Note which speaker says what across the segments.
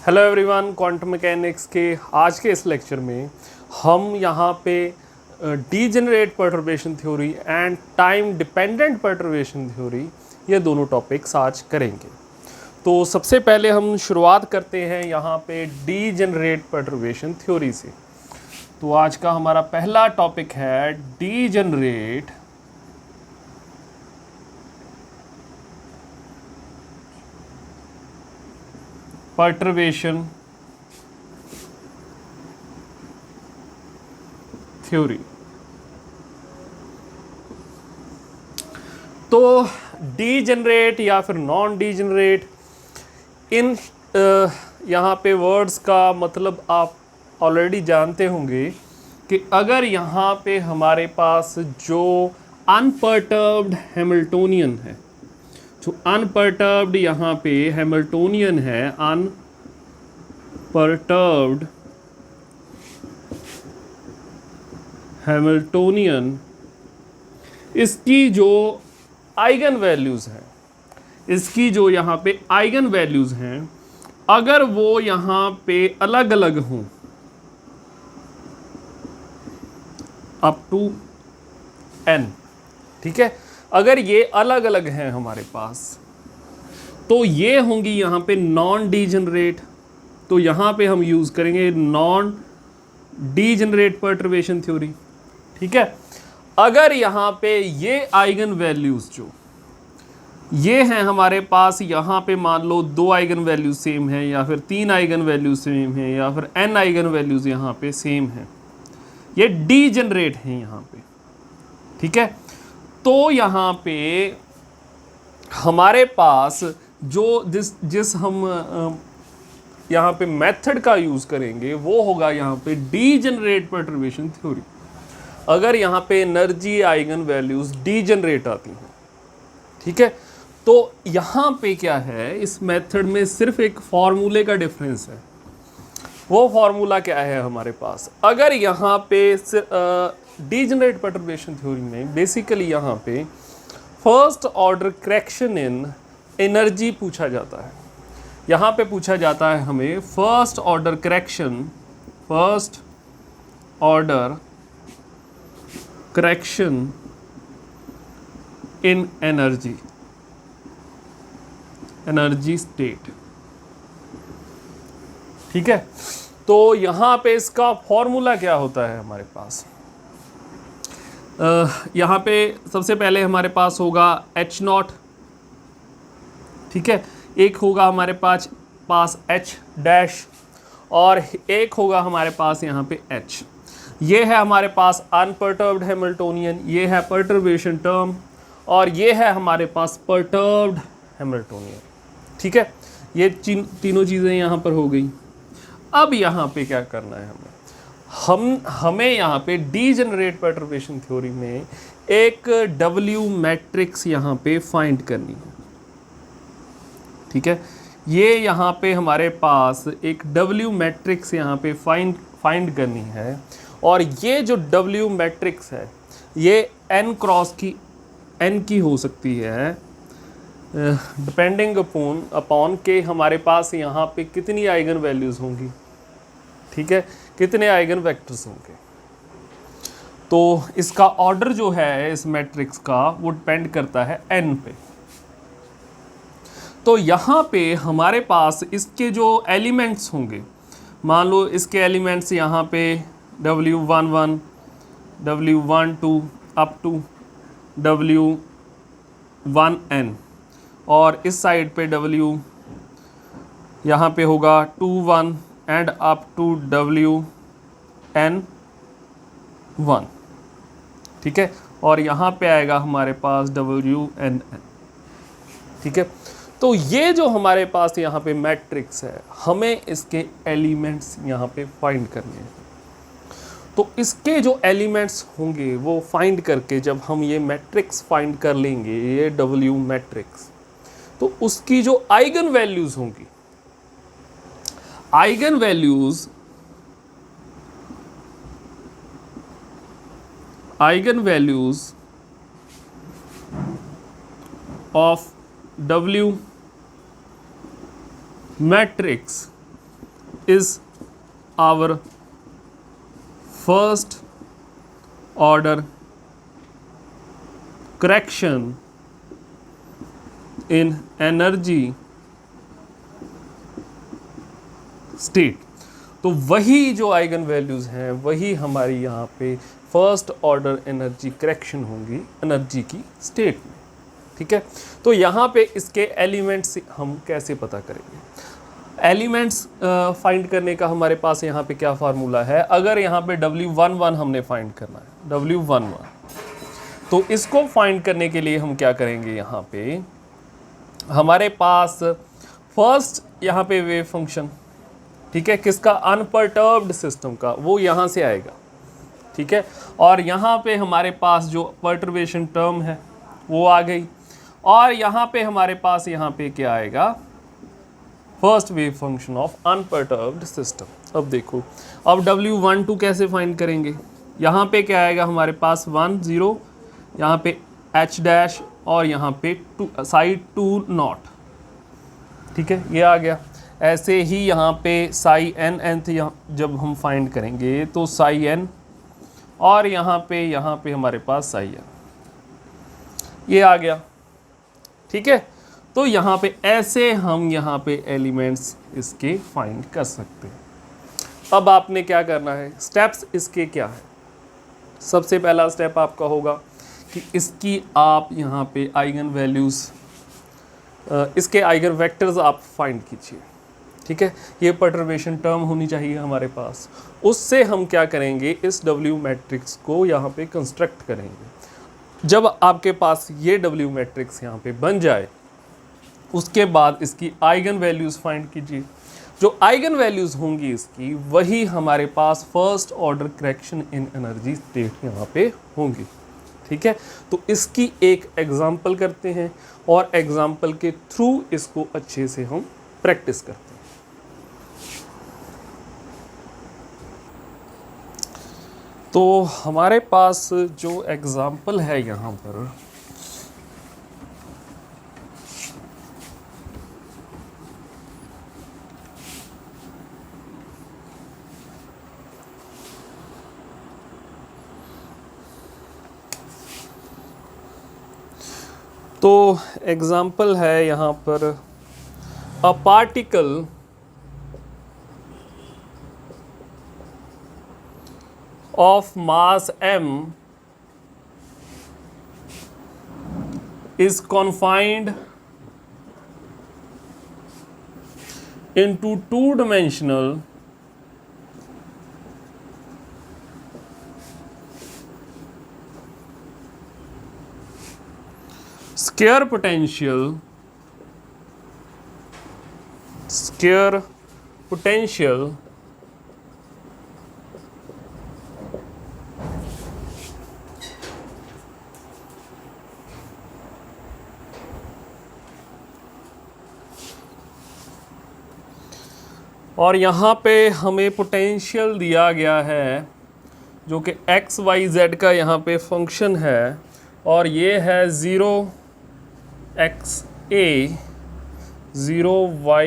Speaker 1: Hello everyone, quantum mechanics के आज के इस लेक्चर में हम यहाँ पे degenerate perturbation theory and time dependent perturbation theory ये दोनों टॉपिक्स आज करेंगे। तो सबसे पहले हम शुरुआत करते हैं यहाँ पे डीजेनरेट पर्टर्बेशन थ्योरी से। तो आज का हमारा पहला टॉपिक है डीजेनरेट पर्टर्बेशन थ्योरी। तो डीजेनरेट या फिर नॉन डीजेनरेट, इन यहाँ पे वर्ड्स का मतलब आप ऑलरेडी जानते होंगे कि अगर यहाँ पे हमारे पास जो अनपर्टर्ब्ड हैमिल्टोनियन है, जो अनपर्टर्ब्ड यहाँ पे हैमिल्टोनियन है, अनपर्टर्ब्ड हैमिल्टोनियन, इसकी जो आइगन वैल्यूज़ हैं, इसकी जो यहाँ पे आइगन वैल्यूज़ हैं, अगर वो यहाँ पे अलग अलग हों अप टू n, ठीक है, अगर ये अलग अलग हैं हमारे पास तो ये होंगी यहाँ पे नॉन डीजेनरेट। तो यहाँ पे हम यूज़ करेंगे नॉन डीजेनरेट पर्टर्बेशन थ्योरी, ठीक है। अगर यहाँ पे ये आइगन वैल्यूज़ जो ये हैं हमारे पास, यहाँ पे मान लो 2 आइगन वैल्यूज सेम हैं या फिर 3 आइगन वैल्यूज सेम हैं या फिर n आइगन वैल्यूज यहाँ पे सेम हैं, ये डीजेनरेट हैं यहाँ पे, ठीक है। तो यहाँ पे हमारे पास जो जिस हम यहाँ पे मेथड का यूज़ करेंगे वो होगा यहाँ पे डीजेनरेट पर्टर्बेशन थ्योरी। अगर यहाँ पे एनर्जी आइगन वैल्यूज डीजेनरेट आती हैं, ठीक है, तो यहाँ पे क्या है, इस मेथड में सिर्फ एक फॉर्मूले का डिफरेंस है। वो फॉर्मूला क्या है हमारे पास, अगर यहाँ पे डीजेनरेट पर्टर्बेशन थ्योरी में बेसिकली यहाँ पे first order correction in energy पूछा जाता है। यहाँ पे पूछा जाता है हमें first order correction, first order correction in energy, energy state, ठीक है। तो यहाँ पे इसका फॉर्मूला क्या होता है हमारे पास, यहाँ पे सबसे पहले हमारे पास होगा H0, ठीक है, एक होगा हमारे पास H डैश और एक होगा हमारे पास यहाँ पे H। ये है हमारे पास अनपर्टर्ब्ड हैमिल्टोनियन, ये है पर्टर्बेशन टर्म और ये है हमारे पास पर्टर्ब्ड हैमिल्टोनियन, ठीक है। ये तीनों चीज़ें यहाँ पर हो गई। अब यहाँ पे क्या करना है हमें यहाँ पे डीजेनरेट पर्टर्बेशन थ्योरी में एक W मैट्रिक्स यहाँ पे फाइंड करनी है, ठीक है। ये यहाँ पे हमारे पास एक W मैट्रिक्स यहाँ पे फाइंड करनी है और ये जो W मैट्रिक्स है ये n की हो सकती है, डिपेंडिंग अपॉन के हमारे पास यहाँ पे कितनी आइगन वैल्यूज़ होंगी, ठीक है, कितने आइगन वेक्टर्स होंगे। तो इसका ऑर्डर जो है इस मैट्रिक्स का वो डिपेंड करता है n पे। तो यहाँ पे हमारे पास इसके जो एलिमेंट्स होंगे, मान लो इसके एलिमेंट्स यहाँ पे W11, W12 up to W1n और इस साइड पे W यहाँ पे होगा 21 एंड अप टू WN1, ठीक है, और यहाँ पे आएगा हमारे पास WNN, ठीक है। तो ये जो हमारे पास यहाँ पे मैट्रिक्स है, हमें इसके एलिमेंट्स यहाँ पे फाइंड करने हैं। तो इसके जो एलिमेंट्स होंगे वो फाइंड करके जब हम ये मैट्रिक्स फाइंड कर लेंगे, ये W मैट्रिक्स, तो उसकी जो आइगन वैल्यूज़ होंगी, eigen values of W matrix is our first order correction in energy state। तो वही जो आइगन वैल्यूज़ हैं वही हमारी यहाँ पे फर्स्ट ऑर्डर एनर्जी करेक्शन होंगी एनर्जी की स्टेट में। ठीक है, तो यहाँ पे इसके एलिमेंट्स हम कैसे पता करेंगे? एलिमेंट्स फाइंड करने का हमारे पास यहाँ पे क्या फार्मूला है? अगर यहाँ पे W11 हमने फाइंड करना है, W11, तो इसको फाइंड करने के लिए हम क्या करेंगे? यहाँ पे हमारे पास फर्स्ट यहाँ पे वेव फंक्शन, ठीक है, किसका? अनपर्टर्ब्ड सिस्टम का, वो यहाँ से आएगा। ठीक है, और यहाँ पे हमारे पास जो पर्टर्बेशन टर्म है वो आ गई, और यहाँ पे हमारे पास यहाँ पे क्या आएगा? First wave function of unperturbed system. अब देखो, अब W12 कैसे फाइंड करेंगे? यहाँ पे क्या आएगा हमारे पास? 1 0, यहाँ पे H डैश, और यहाँ पे साइड 2 नॉट। ठीक है, ये आ गया। ऐसे ही यहाँ पे साई n nth जब हम फाइंड करेंगे तो साई n, और यहाँ पे हमारे पास साई n, ये आ गया। ठीक है, तो यहाँ पे ऐसे हम यहाँ पे एलिमेंट्स इसके फाइंड कर सकते हैं। अब आपने क्या करना है? स्टेप्स इसके क्या है? सबसे पहला स्टेप आपका होगा कि इसकी आप यहाँ पे आइगन वैल्यूज़, इसके आइगन वेक्टर्स आप फाइंड कीजिए। ठीक है, ये पर्टर्बेशन टर्म होनी चाहिए हमारे पास। उससे हम क्या करेंगे? इस W मैट्रिक्स को यहाँ पे कंस्ट्रक्ट करेंगे। जब आपके पास ये W मैट्रिक्स यहाँ पे बन जाए, उसके बाद इसकी आइगन वैल्यूज़ फाइंड कीजिए। जो आइगन वैल्यूज़ होंगी इसकी, वही हमारे पास first order correction in energy state यहाँ पे होंगी। ठीक है, तो इसकी एक एग्जाम्पल करते हैं, और एग्जाम्पल के थ्रू इसको अच्छे से हम प्रैक्टिस करते हैं। तो हमारे पास जो एग्जाम्पल है यहाँ पर, तो एग्जाम्पल है यहाँ पर, a particle of mass m is confined into two-dimensional square potential और यहाँ पे हमें पोटेंशियल दिया गया है जो कि एक्स वाई जेड का यहाँ पे फंक्शन है, और ये है 0 x a 0 y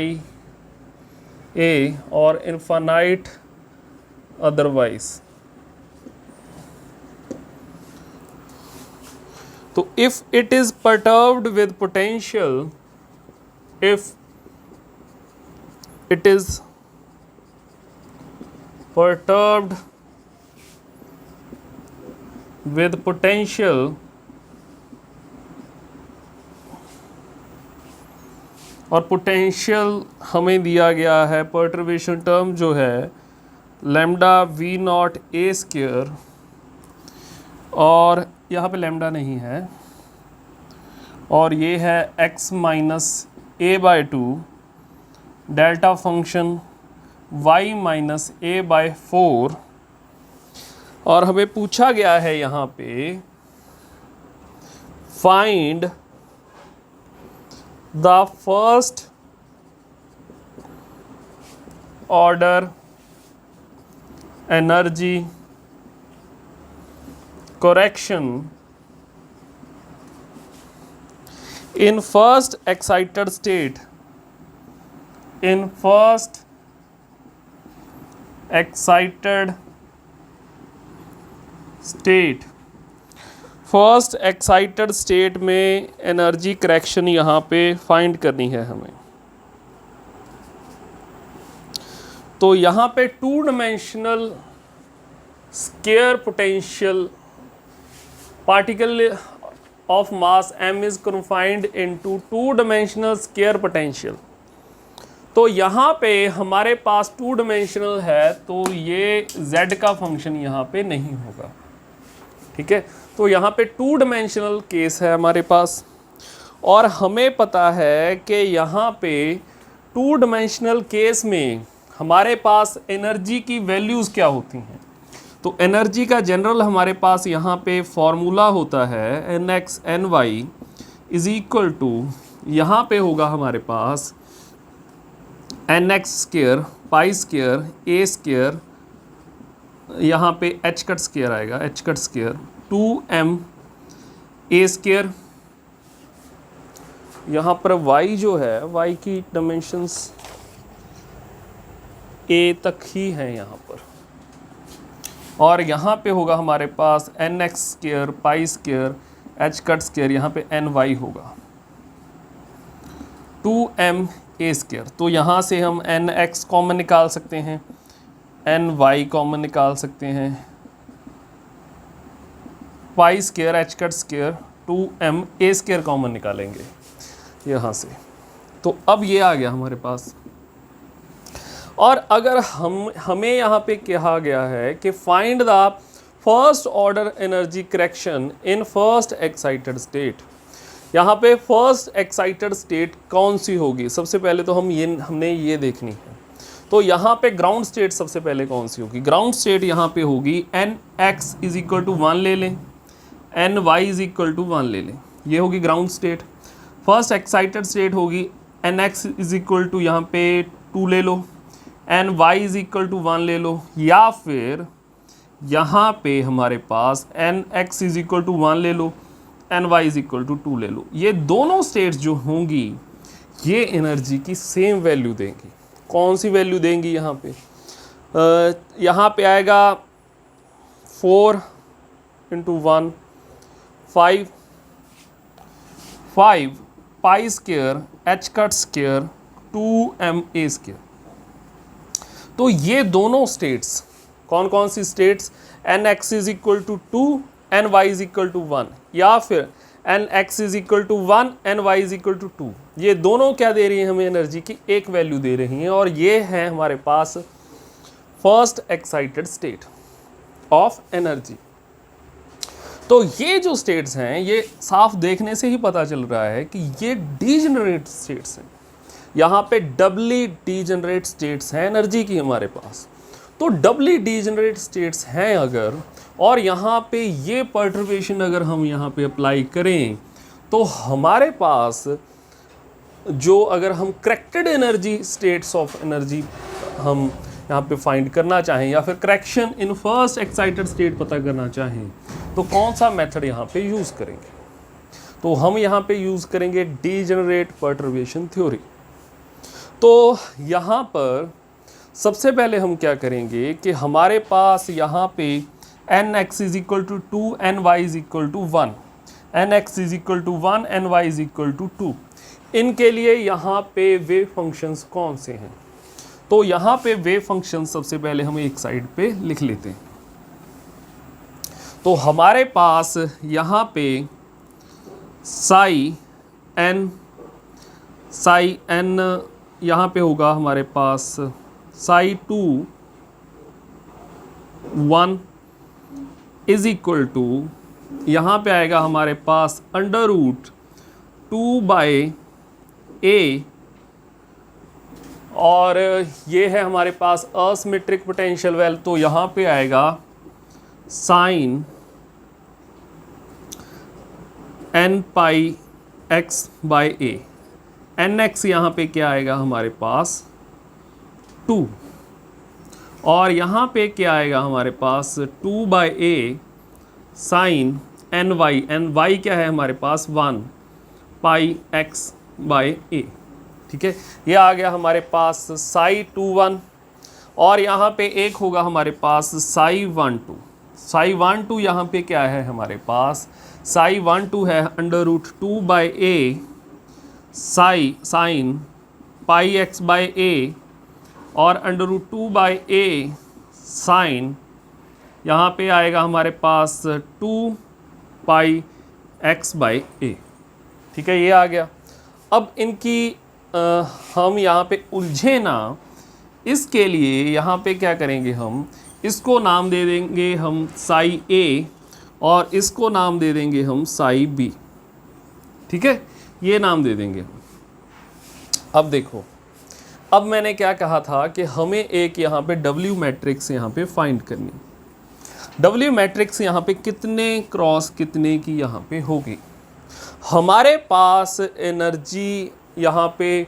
Speaker 1: a और इनफाइनाइट अदरवाइज। तो if it is perturbed with potential, if it is perturbed with potential, और पोटेंशियल हमें दिया गया है, पर्टर्बेशन टर्म जो है lambda v not a square, और यहाँ पे लैम्डा नहीं है, और ये है x minus a/2 delta function y minus a/4, और हमें पूछा गया है यहाँ पे find the first order energy correction in first excited state, in first excited state, first excited state में एनर्जी करेक्शन यहाँ पे फाइंड करनी है हमें। तो यहाँ पे two dimensional square potential particle of mass m is confined into two dimensional square potential. तो यहाँ पे हमारे पास टू डायमेंशनल है तो ये z का फंक्शन यहाँ पे नहीं होगा, ठीक है। तो यहाँ पे टू डायमेंशनल केस है हमारे पास, और हमें पता है कि यहाँ पे टू डायमेंशनल केस में हमारे पास एनर्जी की वैल्यूज़ क्या होती हैं। तो एनर्जी का जनरल हमारे पास यहाँ पे फॉर्मूला होता है nx ny is equal to, यहाँ पे होगा हमारे पास nx square pi square a square, यहाँ पे h कट स्केयर आएगा, h cut square 2m a square. यहाँ पर y जो है y की डायमेंशंस a तक ही हैं यहाँ पर, और यहाँ पे होगा हमारे पास nx square pi square h cut square, यहाँ पे ny होगा 2m a स्केयर। तो यहाँ से हम nx कॉमन निकाल सकते हैं, ny कॉमन निकाल सकते हैं, पाई square h cut square 2m a square common निकालेंगे यहाँ से। तो अब ये आ गया हमारे पास। और अगर हमें यहाँ पे कहा गया है कि find the first order energy correction in first excited state, यहाँ पे फर्स्ट एक्साइटेड स्टेट कौन सी होगी। सबसे पहले तो हमने ये देखनी है। तो यहाँ पे ग्राउंड स्टेट सबसे पहले कौन सी होगी। ग्राउंड स्टेट यहाँ पे होगी nx इज इक्वल टू 1 ले लें, ny इज इक्वल टू 1 ले लें, ये होगी ground state. First excited state होगी nx इज इक्वल टू यहाँ पे 2 ले लो, ny इज इक्वल टू 1 ले लो, या फिर यहाँ पे हमारे पास nx इज इक्वल टू 1 ले लो, ny इज इक्वल टू 2 ले लो। ये दोनों स्टेट्स जो होंगी ये एनर्जी की सेम वैल्यू देंगी। कौन सी वैल्यू देंगी यहाँ पे आएगा 4 into 1 5 pi square h cut square 2m a square. तो ये दोनों स्टेट्स कौन कौन सी states, nx is equal to 2 ny is equal to 1, या फिर nx is equal to 1 ny is equal to 2, ये दोनों क्या दे रही हैं हमें, एनर्जी की एक वैल्यू दे रही हैं। और ये है हमारे पास first excited state of energy. तो ये जो स्टेट्स हैं ये साफ देखने से ही पता चल रहा है कि ये डीजेनरेट स्टेट्स हैं। यहाँ पे डबली डीजेनरेट स्टेट्स हैं एनर्जी की हमारे पास। तो डबली डीजेनरेट स्टेट्स हैं अगर, और यहाँ पे ये पर्टर्बेशन अगर हम यहाँ पे अप्लाई करें तो हमारे पास जो, अगर हम corrected energy states of energy हम यहाँ पे फाइंड करना चाहें, या फिर correction in first excited state पता करना चाहें, तो कौन सा मेथड यहाँ पे यूज़ करेंगे। तो हम यहाँ पे यूज़ करेंगे डीजेनरेट पर्टर्बेशन थ्योरी। तो यहाँ पर सबसे पहले हम क्या करेंगे कि हमारे पास यहाँ पे nx is equal to 2 ny is equal to 1, nx is equal to 1 ny is equal to 2, इनके लिए यहाँ पे वेव फंक्शंस कौन से हैं। तो यहाँ पे वेव फंक्शंस सबसे पहले हम एक साइड पे लिख लेते हैं। तो हमारे पास यहाँ पे साई n यहाँ पे होगा हमारे पास साई 2 1 इज इक्वल टू, यहाँ पे आएगा हमारे पास अंडर रूट 2/a, और ये है हमारे पास असिमेट्रिक पोटेंशियल वेल। तो यहाँ पे आएगा साइन n पाई x/a, nx यहाँ पे क्या आएगा हमारे पास 2, और यहाँ पे क्या आएगा हमारे पास 2/a साइन ny क्या है हमारे पास 1 पाई x/a। ठीक है, ये आ गया हमारे पास साई 2 1, और यहाँ पे एक होगा हमारे पास psi 1 2। psi 1 2 यहाँ पे क्या है हमारे पास, psi 1 2 है √2/a sine pi x by a और √2/a साइन यहाँ पे आएगा हमारे पास 2 पाई x बाई a। ठीक है, ये आ गया। अब इनकी हम यहाँ पे उलझे ना, इसके लिए यहाँ पे क्या करेंगे, हम इसको नाम दे देंगे हम साई a और इसको नाम दे देंगे हम साई b। ठीक है, ये नाम दे देंगे। अब देखो, अब मैंने क्या कहा था कि हमें एक यहाँ पे W मैट्रिक्स यहाँ पे फाइंड करनी। W मैट्रिक्स यहाँ पे कितने क्रॉस कितने की यहाँ पे होगी। हमारे पास एनर्जी यहाँ पे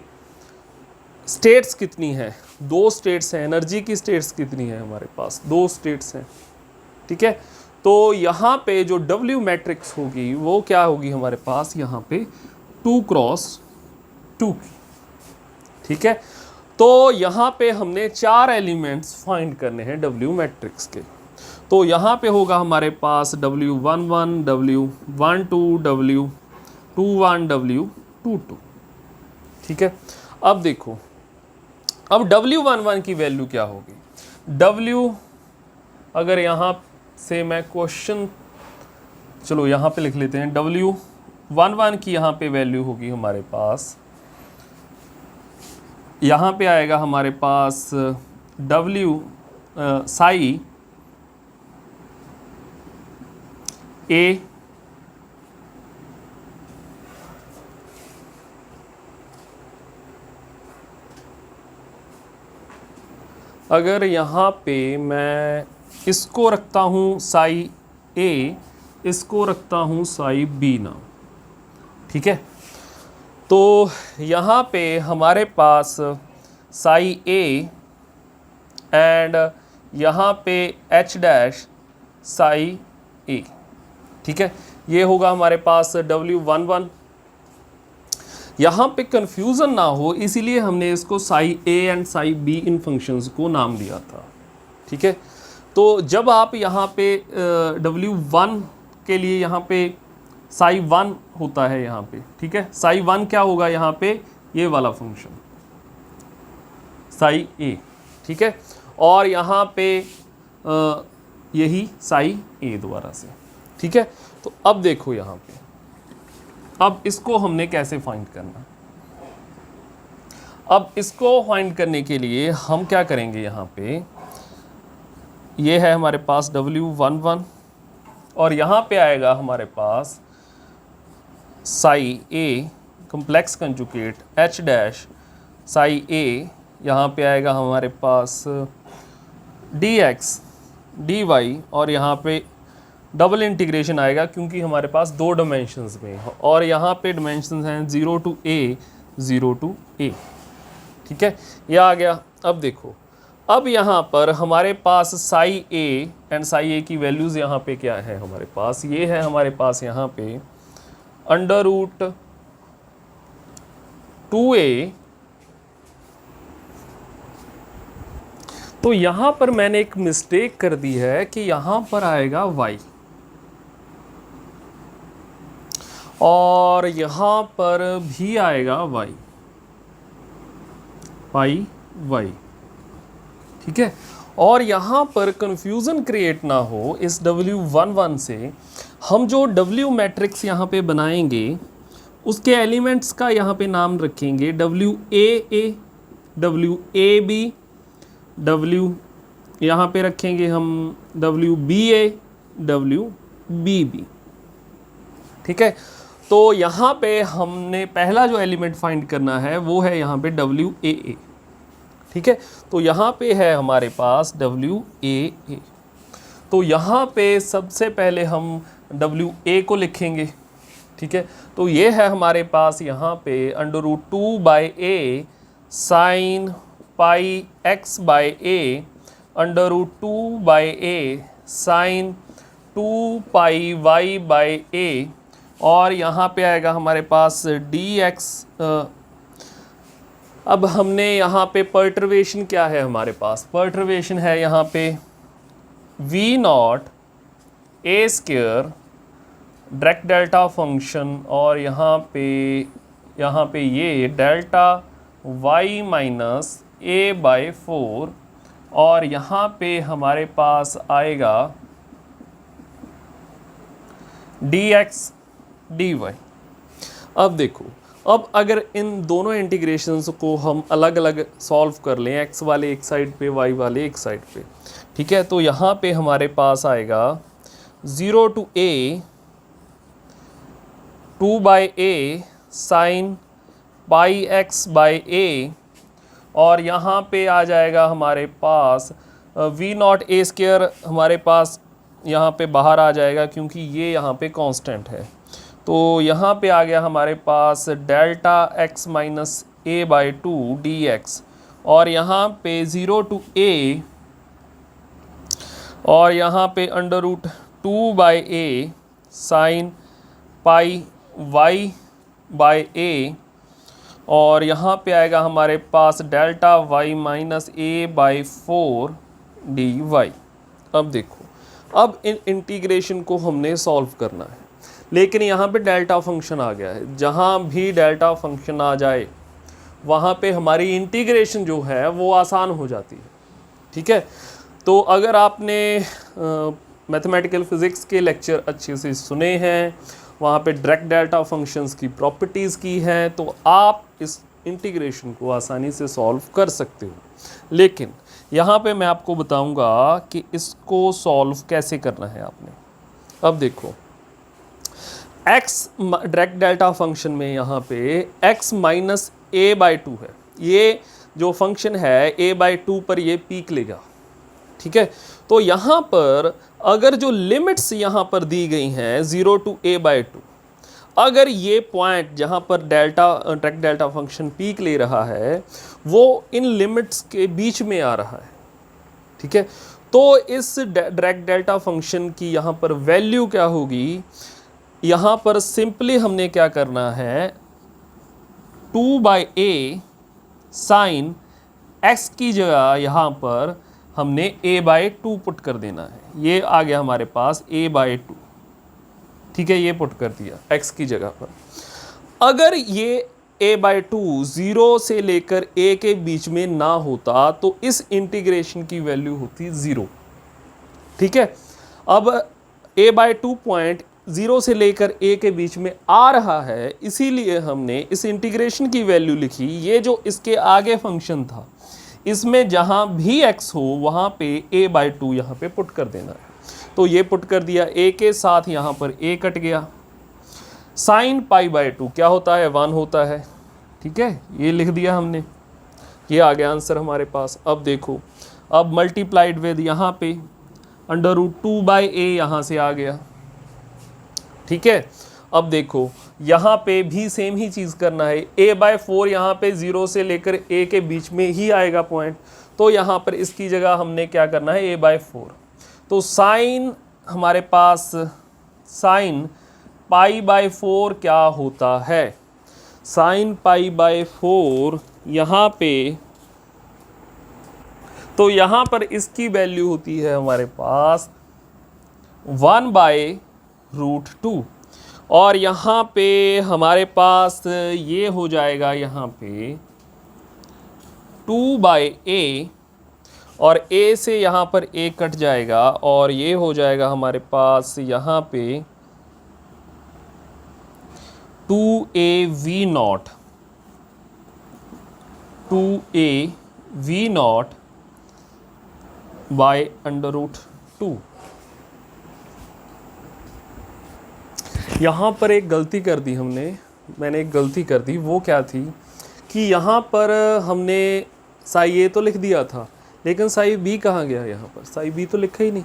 Speaker 1: स्टेट्स कितनी है, 2 स्टेट्स हैं। एनर्जी की स्टेट्स कितनी है हमारे पास, 2 स्टेट्स हैं। ठीक है, तो यहाँ पे जो W मैट्रिक्स होगी वो क्या होगी हमारे पास, यहाँ पे 2 क्रॉस 2। ठीक है, तो यहाँ पे हमने 4 एलिमेंट्स फाइंड करने हैं W मैट्रिक्स के। तो यहाँ पे होगा हमारे पास W11 W12 W21 W22। ठीक है, अब देखो, अब W11 की वैल्यू क्या होगी। W, अगर यहाँ से मैं क्वेश्चन, चलो यहाँ पे लिख लेते हैं, W11 की यहाँ पे वैल्यू होगी हमारे पास, यहाँ पे आएगा हमारे पास W साई A अगर यहाँ पे मैं इसको रखता हूँ साई A, इसको रखता हूँ साई B नाम। ठीक है, तो यहाँ पे हमारे पास साई A एंड यहाँ पे H डैश साई A। ठीक है, ये होगा हमारे पास W11। यहाँ पे कंफ्यूजन ना हो इसीलिए हमने इसको Sai A and Sai B in functions को नाम दिया था। ठीक है, तो जब आप यहाँ पे W1 के लिए यहाँ पे साई 1 होता है यहाँ पे। ठीक है, साई 1 क्या होगा यहाँ पे, ये वाला फंक्शन साई A। ठीक है, और यहाँ पे यही साई A दोबारा से। ठीक है, तो अब देखो यहाँ पे, अब इसको हमने कैसे फाइंड करना। अब इसको फाइंड करने के लिए हम क्या करेंगे, यहाँ पे ये है हमारे पास W11 और यहाँ पे आएगा हमारे पास psi A complex conjugate H dash psi A, यहाँ पे आएगा हमारे पास dx dy और यहाँ पे डबल इंटीग्रेशन आएगा क्योंकि हमारे पास 2 डायमेंशंस में है और यहाँ पे डायमेंशंस हैं 0 to a 0 to a। ठीक है, ये आ गया। अब देखो, अब यहाँ पर हमारे पास psi A and psi A की वैल्यूज़ यहाँ पे क्या है हमारे पास, ये है हमारे पास यहाँ पे √2a। तो यहाँ पर मैंने एक मिस्टेक कर दी है कि यहाँ पर आएगा y और यहाँ पर भी आएगा y, पाई y। ठीक है, और यहाँ पर कंफ्यूजन क्रिएट ना हो इस W11 से, हम जो W मैट्रिक्स यहाँ पे बनाएंगे उसके एलिमेंट्स का यहाँ पे नाम रखेंगे WAA WAB W, यहाँ पे रखेंगे हम WBA WBB। ठीक है, तो यहाँ पे हमने पहला जो एलिमेंट फाइंड करना है वो है यहाँ पे WAA। ठीक है, तो यहाँ पे है हमारे पास WAA। तो यहाँ पे सबसे पहले हम WA को लिखेंगे। ठीक है, तो ये है हमारे पास यहाँ पे √2/a sine pi x by a √2/a sine 2 pi y by a और यहाँ पे आएगा हमारे पास dx अब हमने यहाँ पे पर्टर्वेशन क्या है हमारे पास, पर्टर्वेशन है यहाँ पे V naught a square direct delta function, और यहाँ पे ये delta y minus a by 4, और यहाँ पे हमारे पास आएगा dx dy। अब देखो, अब अगर इन दोनों इंटीग्रेशंस को हम अलग अलग सॉल्व कर लें, x वाले एक साइड पे, y वाले एक साइड पे, ठीक है, तो यहाँ पे हमारे पास आएगा 0 to a 2 by a sine pi x by a, और यहाँ पे आ जाएगा हमारे पास v नॉट ए स्क्वायर, हमारे पास यहाँ पे बाहर आ जाएगा क्योंकि ये यहाँ पे कांस्टेंट है, तो यहाँ पे आ गया हमारे पास delta x minus a by 2 dx, और यहाँ पे 0 to a, और यहाँ पे under root 2 by a sine pi y by a, और यहाँ पे आएगा हमारे पास delta y minus a by 4 dy। अब देखो, अब इन इंटीग्रेशन को हमने सॉल्व करना है, लेकिन यहाँ पे डेल्टा फंक्शन आ गया है। जहाँ भी डेल्टा फंक्शन आ जाए वहाँ पे हमारी इंटीग्रेशन जो है वो आसान हो जाती है, ठीक है। तो अगर आपने मैथमेटिकल फिज़िक्स के लेक्चर अच्छे से सुने हैं, वहाँ पे डायरेक्ट डेल्टा फंक्शंस की प्रॉपर्टीज़ की हैं, तो आप इस इंटीग्रेशन को आसानी से सॉल्व कर सकते हो। लेकिन यहाँ पे मैं आपको बताऊँगा कि इसको सॉल्व कैसे करना है आपने। अब देखो, x डायरेक्ट डेल्टा फंक्शन में यहाँ पे x माइनस ए बाई 2 है, ये जो फंक्शन है a बाई 2 पर ये पीक लेगा, ठीक है। तो यहाँ पर अगर जो लिमिट्स यहाँ पर दी गई हैं 0 to a बाई 2, अगर ये पॉइंट जहाँ पर डायरेक्ट डेल्टा फंक्शन पीक ले रहा है वो इन लिमिट्स के बीच में आ रहा है, ठीक है, तो इस डायरेक्ट डेल्टा फंक्शन की यहाँ पर वैल्यू क्या होगी, यहाँ पर सिंपली हमने क्या करना है 2 बाई a साइन x की जगह यहाँ पर हमने a बाई 2 पुट कर देना है। ये आ गया हमारे पास a बाई 2, ठीक है, ये पुट कर दिया x की जगह पर। अगर ये a बाई 2 0 से लेकर a के बीच में ना होता तो इस इंटीग्रेशन की वैल्यू होती 0, ठीक है। अब a बाई 2 पॉइंट 0 से लेकर a के बीच में आ रहा है, इसीलिए हमने इस इंटीग्रेशन की वैल्यू लिखी। ये जो इसके आगे फंक्शन था इसमें जहाँ भी x हो वहाँ पे a बाई 2 यहाँ पे पुट कर देना है, तो ये पुट कर दिया, a के साथ यहाँ पर a कट गया, साइन पाई बाई 2 क्या होता है 1 होता है, ठीक है, ये लिख दिया हमने, ये आ गया आंसर हमारे पास। अब देखो, अब मल्टीप्लाइड विद यहाँ पे अंडर रूट 2 बाई a यहाँ से आ गया, ठीक है। अब देखो यहाँ पे भी सेम ही चीज़ करना है, a बाई 4 यहाँ पे 0 से लेकर a के बीच में ही आएगा पॉइंट, तो यहाँ पर इसकी जगह हमने क्या करना है a बाई 4, तो साइन हमारे पास साइन पाई बाई 4 क्या होता है, साइन पाई बाई 4 यहाँ पे, तो यहाँ पर इसकी वैल्यू होती है हमारे पास 1 बाई रूट 2, और यहाँ पे हमारे पास ये हो जाएगा यहाँ पे 2 बाई a, और a से यहाँ पर a कट जाएगा, और ये हो जाएगा हमारे पास यहाँ पे 2a v naught, 2a v naught by under root 2। यहाँ पर एक गलती कर दी मैंने एक गलती कर दी, वो क्या थी कि यहाँ पर हमने साई ए तो लिख दिया था, लेकिन साई बी कहाँ गया, यहाँ पर साई बी तो लिखा ही नहीं,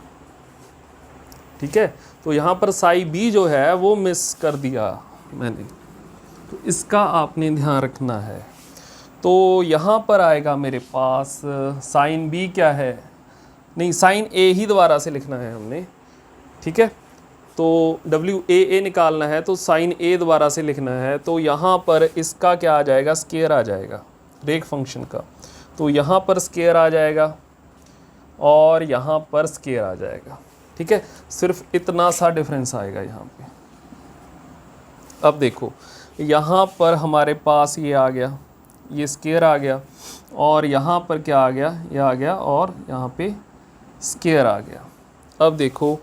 Speaker 1: ठीक है। तो यहाँ पर साई बी जो है वो मिस कर दिया मैंने, तो इसका आपने ध्यान रखना है। तो यहाँ पर आएगा मेरे पास साइन बी क्या है, नहीं साइन ए ही दोबारा से लिखना है हमने, ठीक है। तो WAA निकालना है तो साइन ए दोबारा से लिखना है, तो यहाँ पर इसका क्या आ जाएगा स्क्वायर आ जाएगा, रेक फंक्शन का, तो यहाँ पर स्केयर आ जाएगा और यहाँ पर स्केयर आ जाएगा। ठीक है, सिर्फ इतना सा डिफरेंस आएगा यहाँ पे। अब देखो यहाँ पर हमारे पास ये आ गया, ये स्केयर आ गया, और यहाँ पर क्या आ गया, ये आ गया, और यहाँ पे स्केयर आ गया। अब देखो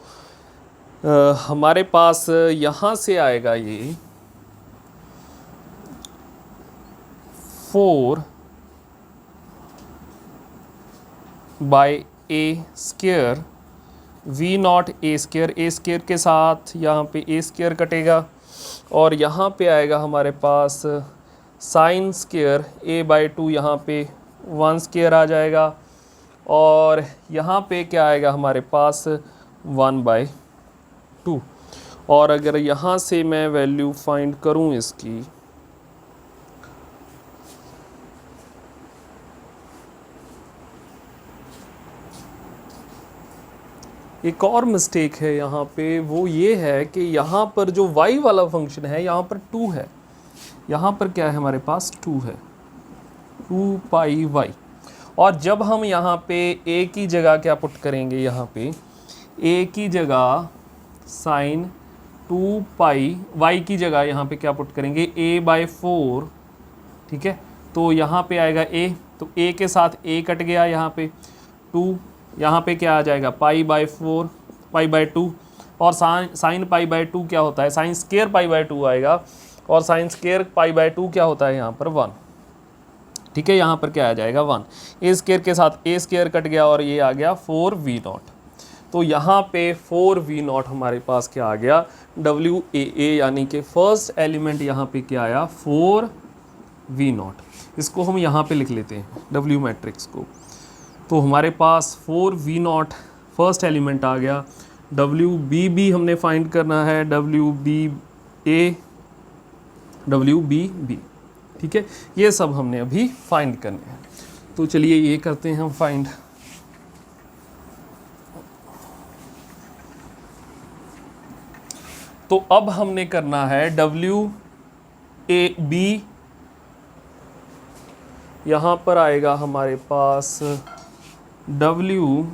Speaker 1: हमारे पास यहाँ से आएगा ये 4 by a square V naught a square के साथ यहाँ पे ए स्केयर कटेगा, और यहाँ पे आएगा हमारे पास साइन स्केयर ए बाई 2, यहाँ पे 1 स्केयर आ जाएगा, और यहाँ पे क्या आएगा हमारे पास 1/2। और अगर यहाँ से मैं वैल्यू फाइंड करूँ इसकी, एक और मिस्टेक है यहाँ पे, वो ये है कि यहाँ पर जो y वाला फंक्शन है यहाँ पर 2 है, यहाँ पर क्या है हमारे पास 2 है, 2 पाई y। और जब हम यहाँ पे a की जगह क्या पुट करेंगे, यहाँ पे a की जगह साइन 2 पाई, y की जगह यहाँ पे क्या पुट करेंगे a/4। ठीक है, तो यहाँ पे आएगा a, तो a के साथ a कट गया, यहाँ पे 2, यहाँ पे क्या आ जाएगा π/4, π/2, और साइन π/2 क्या होता है, साइन स्केयर π/2 आएगा, और साइन स्केयर π/2 क्या होता है यहाँ पर 1। ठीक है, यहाँ पर क्या आ जाएगा 1, ए स्केयर के साथ ए स्केयर कट गया, और ये आ गया 4v0। तो यहाँ पे 4v0 हमारे पास क्या आ गया, WAA, यानी कि फर्स्ट एलिमेंट यहाँ पे क्या आया 4v0। इसको हम यहाँ पे लिख लेते हैं W मैट्रिक्स को। तो हमारे पास 4v0 फर्स्ट एलिमेंट आ गया। WBB हमने फाइंड करना है, WBA, WBB। ठीक है, ये सब हमने अभी फाइंड करने हैं। तो चलिए ये करते हैं हम फाइंड। तो अब हमने करना है WAB, यहाँ पर आएगा हमारे पास WAB।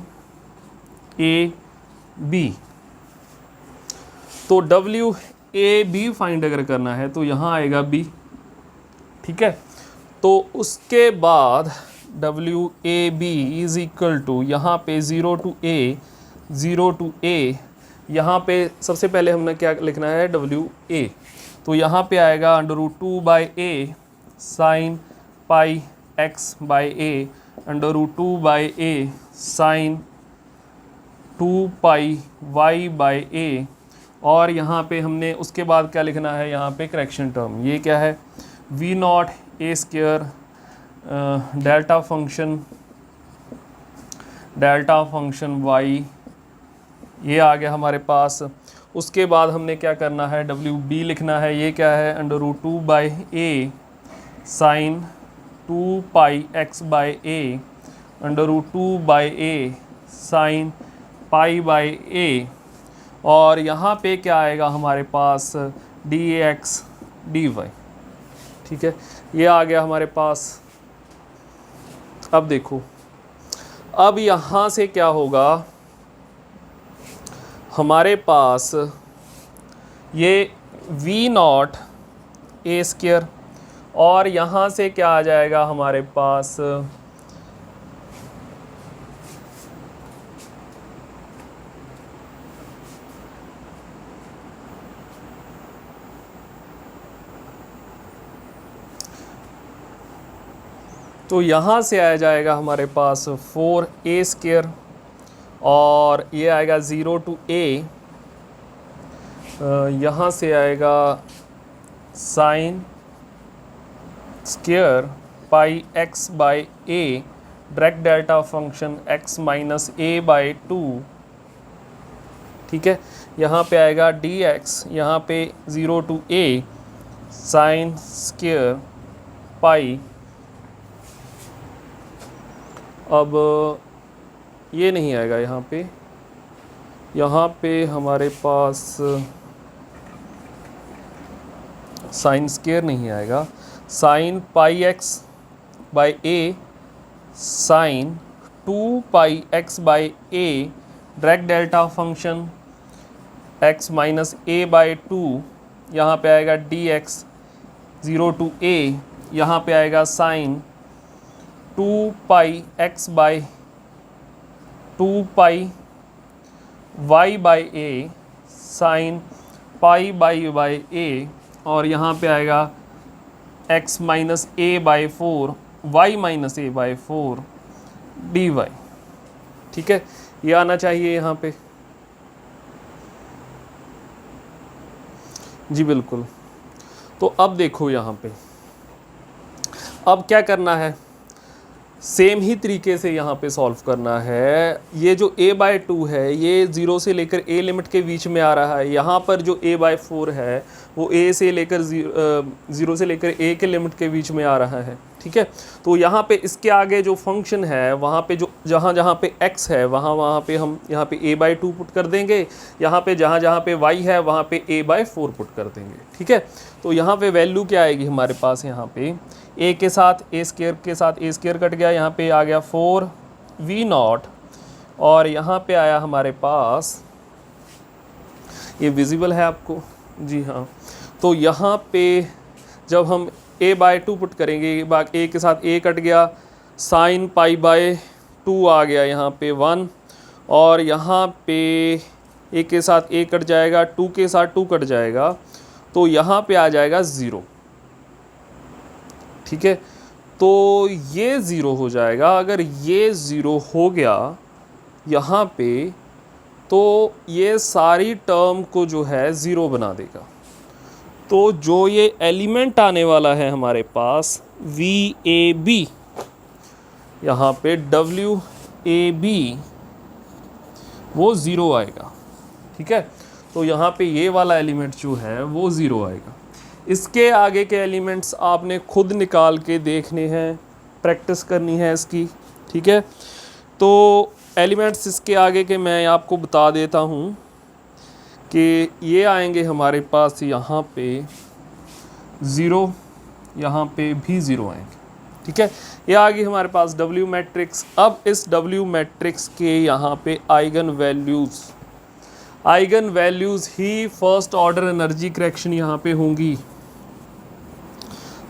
Speaker 1: तो WAB फाइंड अगर करना है तो यहाँ आएगा B। ठीक है, तो उसके बाद WAB इज इक्वल टू, यहाँ पे 0 to A, यहाँ पे सबसे पहले हमने क्या लिखना है WA। तो यहाँ पे आएगा √2/A साइन पाई x/A, √2/A साइन 2 y/A। और यहाँ पे हमने उसके बाद क्या लिखना है, यहाँ पे करेक्शन टर्म, ये क्या है v0 a square delta function y, ये आ गया हमारे पास। उसके बाद हमने क्या करना है WB लिखना है, ये क्या है √2/A sine 2 x/A, √2/A sign π/A। और यहाँ पे क्या आएगा हमारे पास dx dy। ठीक है, ये आ गया हमारे पास। अब देखो, अब यहाँ से क्या होगा, हमारे पास ये v0 a स्क्वायर, और यहाँ से क्या आ जाएगा हमारे पास तो यहाँ से आ जाएगा हमारे पास 4a स्क्वायर, और ये आएगा 0 to A, यहाँ से आएगा sine square pi x/A, direct delta function x-A/2। ठीक है, यहाँ पे आएगा dx, यहाँ पे 0 to A sine square pi. अब ये नहीं आएगा यहाँ पे हमारे पास साइन स्क्वायर नहीं आएगा, sine pi x by a sine 2 pi x by a, direct delta function x minus a by 2, यहाँ पे आएगा dx 0 टू a, यहाँ पे आएगा sine 2 pi x by 2 pi y by a sine pi by a, और यहाँ पे आएगा x minus a by 4 y minus a by 4 dy। ठीक है, ये आना चाहिए यहाँ पे। जी बिल्कुल। तो अब देखो यहाँ पे अब क्या करना है, सेम ही तरीके से यहाँ पे सॉल्व करना है। ये जो a बाई 2 है ये 0 से लेकर a लिमिट के बीच में आ रहा है, यहाँ पर जो a बाई 4 है वो a से लेकर 0 से लेकर a के लिमिट के बीच में आ रहा है। ठीक है, तो यहाँ पे इसके आगे जो फंक्शन है वहाँ पे जो जहाँ पे x है वहाँ पे हम यहाँ पे a बाई 2 पुट कर देंगे, यहाँ पे जहाँ पे y है वहाँ पे a बाई 4 पुट कर देंगे। ठीक है, तो यहाँ पे वैल्यू क्या आएगी हमारे पास, यहाँ पे a के साथ a स्क्वायर के साथ a स्क्वायर कट गया, यहाँ पे आ गया 4v0, और यहाँ पे आया हमारे पास, ये विजिबल है आपको, जी हाँ। तो यहाँ पे जब हम a बाई 2 पुट करेंगे, a के साथ a कट गया, साइन पाई बाई 2 आ गया यहाँ पे 1, और यहाँ पे a के साथ a कट जाएगा, 2 के साथ 2 कट जाएगा, तो यहाँ पे आ जाएगा 0। ठीक है, तो ये 0 हो जाएगा। अगर ये 0 हो गया यहाँ पे तो ये सारी टर्म को जो है 0 बना देगा। तो जो ये एलिमेंट आने वाला है हमारे पास VAB, यहाँ पे WAB वो 0 आएगा। ठीक है, तो यहाँ पे ये वाला एलिमेंट जो है वो 0 आएगा। इसके आगे के एलिमेंट्स आपने खुद निकाल के देखने हैं, प्रैक्टिस करनी है इसकी। ठीक है, तो एलिमेंट्स इसके आगे के मैं आपको बता देता हूँ कि ये आएंगे हमारे पास यहाँ पे 0, यहाँ पे भी 0 आएंगे। ठीक है, ये आ गई हमारे पास W मैट्रिक्स। अब इस W मैट्रिक्स के यहाँ पे आइगन वैल्यूज़ ही फर्स्ट ऑर्डर एनर्जी करेक्शन यहाँ पे होंगी।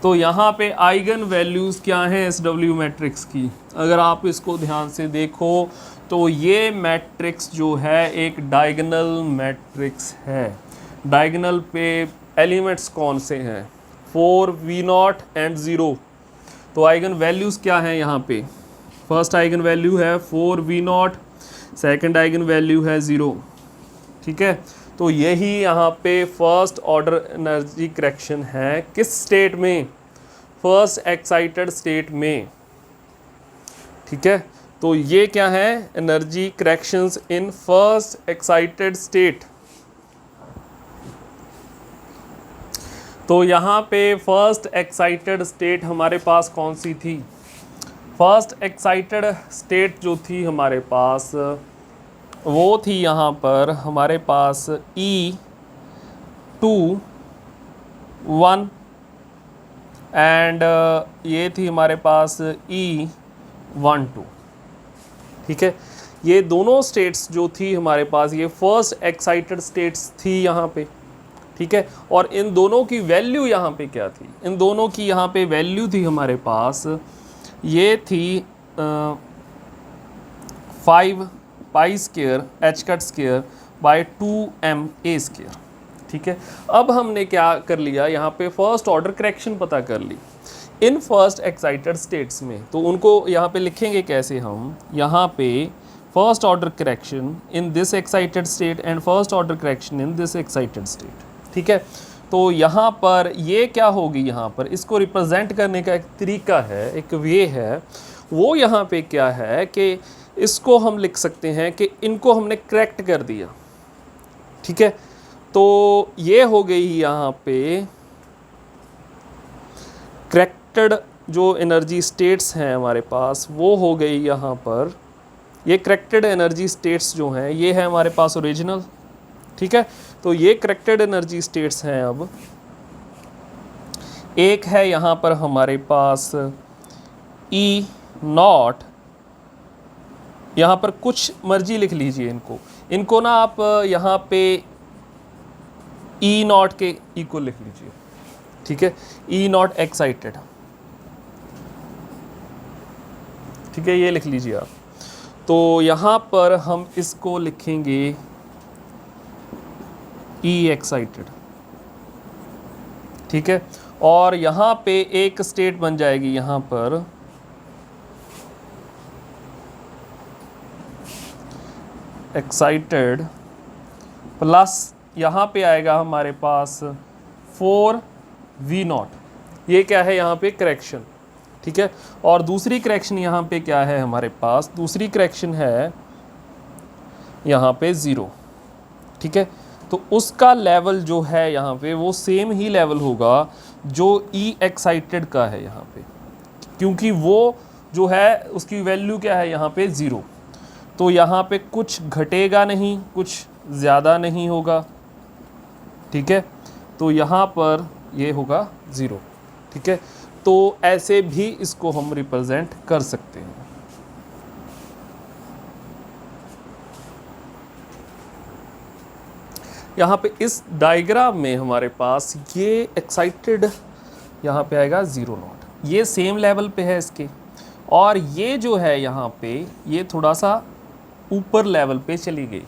Speaker 1: तो यहाँ पे आइगन वैल्यूज़ क्या हैं इस W मैट्रिक्स की, अगर आप इसको ध्यान से देखो तो ये मैट्रिक्स जो है एक डायगोनल मैट्रिक्स है। डायगोनल पे एलिमेंट्स कौन से हैं, 4v0 एंड 0। तो आइगन वैल्यूज़ क्या हैं यहाँ पे, फर्स्ट आइगन वैल्यू है 4v0, सेकंड आइगन वैल्यू है 0। ठीक है, तो यही यहाँ पे फर्स्ट ऑर्डर एनर्जी करेक्शन है, किस स्टेट में, फर्स्ट एक्साइटेड स्टेट में। ठीक है, तो ये क्या है, energy corrections in first excited state. तो यहाँ पे फर्स्ट एक्साइटेड स्टेट हमारे पास कौन सी थी, फर्स्ट एक्साइटेड स्टेट जो थी हमारे पास वो थी यहाँ पर हमारे पास E21 एंड ये थी हमारे पास E12। ठीक है, ये दोनों स्टेट्स जो थी हमारे पास ये फर्स्ट एक्साइटेड स्टेट्स थी यहाँ पे। ठीक है, और इन दोनों की वैल्यू यहाँ पे क्या थी, इन दोनों की यहाँ पे वैल्यू थी हमारे पास, ये थी 5 pi square h cut square by 2ma square. ठीक है, अब हमने क्या कर लिया, यहाँ पे फर्स्ट ऑर्डर करेक्शन पता कर ली इन फर्स्ट एक्साइटेड स्टेट्स में। तो उनको यहाँ पे लिखेंगे कैसे हम, यहाँ पे first order correction in this excited state and first order correction in this excited state. ठीक है, तो यहाँ पर ये क्या होगी, यहाँ पर इसको रिप्रेजेंट करने का एक तरीका है, एक वे है, वो यहाँ पे क्या है कि इसको हम लिख सकते हैं कि इनको हमने करेक्ट कर दिया। ठीक है, तो ये हो गई यहाँ पे करेक्टेड जो एनर्जी स्टेट्स हैं हमारे पास वो हो गई यहाँ पर, ये करेक्टेड एनर्जी स्टेट्स जो हैं ये है हमारे पास ओरिजिनल। ठीक है, तो ये करेक्टेड एनर्जी स्टेट्स हैं। अब एक है यहाँ पर हमारे पास ई नॉट, यहाँ पर कुछ मर्जी लिख लीजिए इनको ना आप यहाँ पे ई नॉट के इक्वल लिख लीजिए, ठीक है, ई नॉट एक्साइटेड, ठीक है, ये लिख लीजिए आप। तो यहाँ पर हम इसको लिखेंगे ई एक्साइटेड, ठीक है, और यहाँ पे एक स्टेट बन जाएगी यहाँ पर एक्साइटेड प्लस यहाँ पे आएगा हमारे पास 4v0, ये क्या है यहाँ पे करेक्शन, ठीक है। और दूसरी करेक्शन यहाँ पे क्या है हमारे पास, दूसरी करेक्शन है यहाँ पे 0, ठीक है। तो उसका लेवल जो है यहाँ पे वो सेम ही लेवल होगा जो ई एक्साइटेड का है यहाँ पे, क्योंकि वो जो है उसकी वैल्यू क्या है यहाँ पे 0, तो यहाँ पे कुछ घटेगा नहीं, कुछ ज़्यादा नहीं होगा, ठीक है। तो यहाँ पर ये होगा 0, ठीक है। तो ऐसे भी इसको हम रिप्रेजेंट कर सकते हैं। यहाँ पे इस डायग्राम में हमारे पास ये एक्साइटेड यहाँ पे आएगा 0 नॉट, ये सेम लेवल पे है इसके, और ये जो है यहाँ पे ये थोड़ा सा ऊपर लेवल पे चली गई,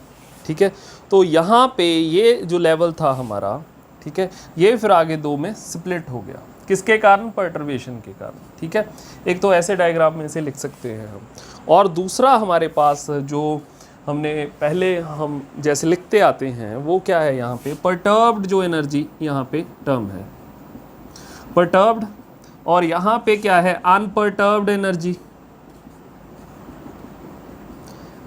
Speaker 1: ठीक है। तो यहाँ पे ये जो लेवल था हमारा, ठीक है, ये फिर आगे दो में स्प्लिट हो गया, किसके कारण, पर्टर्बेशन के कारण, ठीक है। एक तो ऐसे डायग्राम में से लिख सकते हैं हम, और दूसरा हमारे पास जो हमने पहले हम जैसे लिखते आते हैं वो क्या है यहाँ पे, परटर्ब्ड जो एनर्जी यहाँ पे टर्म है परटर्ब्ड, और यहाँ पे क्या है unperturbed energy,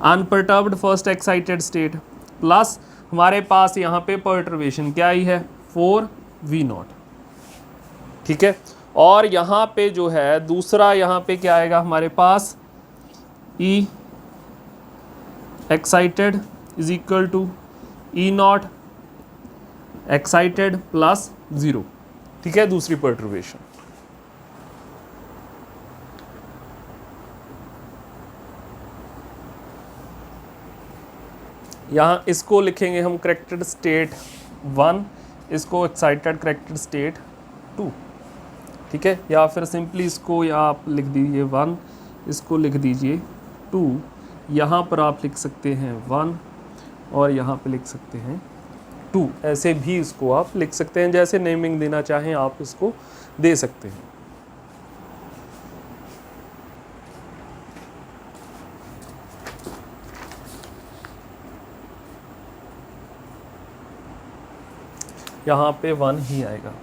Speaker 1: unperturbed first excited state, plus हमारे पास यहाँ पे पर्टर्बेशन क्या आई है 4v0, ठीक है। और यहाँ पे जो है दूसरा यहाँ पे क्या आएगा हमारे पास, E excited is equal to E naught excited plus 0, ठीक है, दूसरी पर्टर्बेशन। यहाँ इसको लिखेंगे हम करेक्टेड स्टेट 1, इसको एक्साइटेड करेक्टेड स्टेट 2, ठीक है, या फिर सिंपली इसको या आप लिख दीजिए 1, इसको लिख दीजिए 2, यहाँ पर आप लिख सकते हैं 1 और यहाँ पे लिख सकते हैं 2, ऐसे भी इसको आप लिख सकते हैं, जैसे नेमिंग देना चाहें आप इसको दे सकते हैं। यहाँ पे 1 ही आएगा,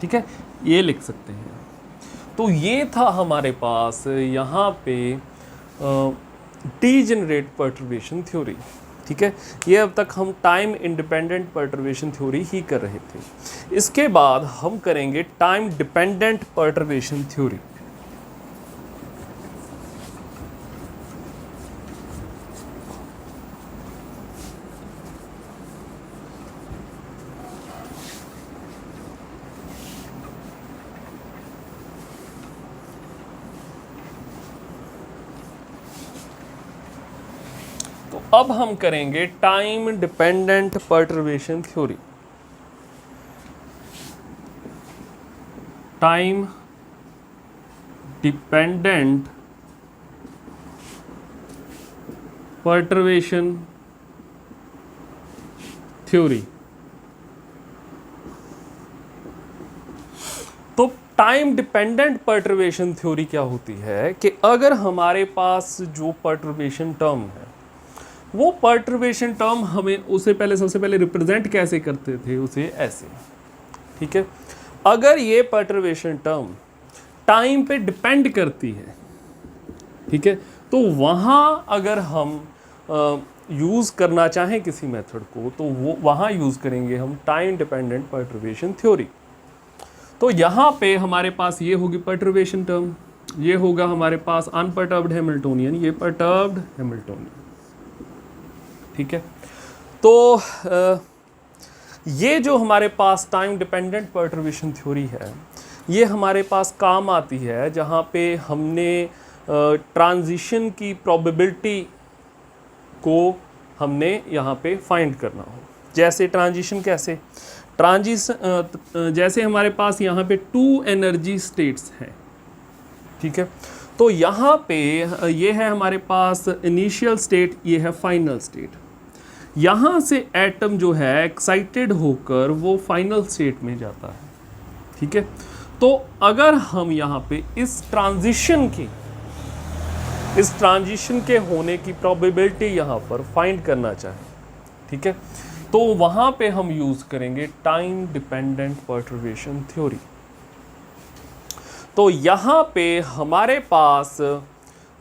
Speaker 1: ठीक है, ये लिख सकते हैं। तो ये था हमारे पास यहाँ पे डीजेनरेट पर्टर्बेशन थ्योरी, ठीक है। ये अब तक हम टाइम इंडिपेंडेंट पर्टर्बेशन थ्योरी ही कर रहे थे। इसके बाद हम करेंगे टाइम डिपेंडेंट पर्टर्बेशन थ्योरी। अब हम करेंगे time dependent perturbation theory. Time dependent perturbation theory. तो टाइम डिपेंडेंट पर्टर्बेशन थ्योरी क्या होती है कि अगर हमारे पास जो पर्टर्बेशन टर्म है वो पर्टर्बेशन टर्म हमें उसे पहले सबसे पहले रिप्रेजेंट कैसे करते थे, उसे ऐसे, ठीक है। अगर ये पर्टर्बेशन टर्म टाइम पे डिपेंड करती है, ठीक है, तो वहाँ अगर हम यूज़ करना चाहें किसी मेथड को तो वो वहाँ यूज़ करेंगे हम टाइम डिपेंडेंट पर्टर्बेशन थ्योरी। तो यहाँ पे हमारे पास ये होगी पर्टर्बेशन टर्म, ये होगा हमारे पास अनपर्टर्ब्ड हैमिल्टोनियन, ये पर्टर्ब्ड हैमिल्टोनियन, ठीक है। तो ये जो हमारे पास टाइम डिपेंडेंट पर्टर्बेशन थ्योरी है ये हमारे पास काम आती है जहाँ पे हमने ट्रांजिशन की प्रोबेबिलिटी को हमने यहाँ पे फाइंड करना हो। जैसे ट्रांजिशन कैसे, जैसे हमारे पास यहाँ पे 2 एनर्जी स्टेट्स हैं, ठीक है। तो यहाँ पे ये है हमारे पास इनिशियल स्टेट, ये है फाइनल स्टेट। यहाँ से एटम जो है एक्साइटेड होकर वो फाइनल स्टेट में जाता है, ठीक है। तो अगर हम यहाँ पे इस ट्रांजिशन के होने की प्रोबेबिलिटी यहाँ पर फाइंड करना चाहें, ठीक है, तो वहाँ पे हम यूज़ करेंगे टाइम डिपेंडेंट पर्टर्बेशन थ्योरी। तो यहाँ पे हमारे पास